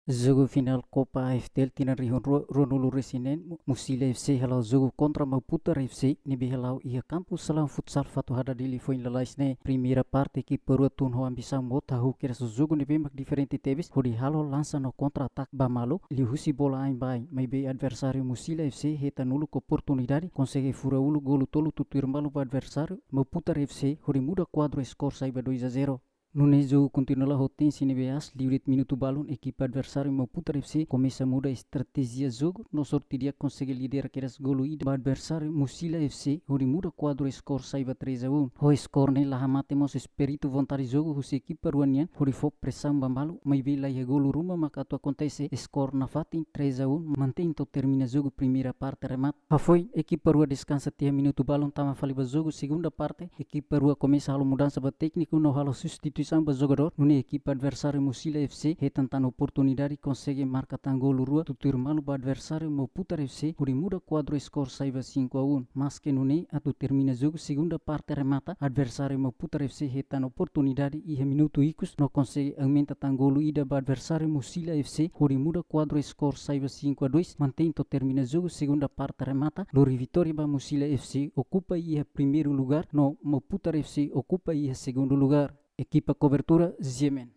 Jogo final Copa AFTL tina rihon ronulu resinen Musila FC halau jogo kontra Maputar FC nibi halau ia kampus salam futsal fatu hada dili foi lalais ne primeira parte que perua tun ho ambisa mota hu kira so jogo nibi mak diferente teves hodi halo lança no contra ataque bamalo lihusi bola ain bai mai be adversário Musila FC heta nulu ko oportunidade consegue fura ulu golo tolu tutuir malu ba adversário Maputar FC hodi muda quadro score saiba 2-0. No jogo continua rotense NBAs, livre minuto balão, equipa adversária Maputar FC começa a mudar a estratégia jogo, no sorteio consegue liderar aqueles golos e adversário Musila FC, onde muda quadro score saiba 3-1. O score ne lá matemos espírito vontade jogo, o equipa ruanian, onde for pressão bambalo, mas vê lá e golo ruma, mas ato acontece score na fatin 3-1, mantém então termina jogo primeira parte remate. Foi equipa rua descansa 10 minuto balão, tama faliba jogo segunda parte, equipa rua começa a mudança ba técnico no halo substituição ba jogador, nune equipa adversário Musila FC retentan oportunidade consegue marcar golo rua tutur malu ba adversário Maputar FC, por muda quadro score saiba 5-1, mas que nune ato termina jogo segunda parte remata adversário Maputar FC retan oportunidade e minuto icus no consegue aumenta golo ida ba adversário Musila FC, por muda quadro score saiba 5-2, mantém to termina jogo segunda parte remata lori vitória ba Musila FC ocupa ia primeiro lugar, no Maputar FC ocupa ia segundo lugar. Equipa cobertura Ziemen.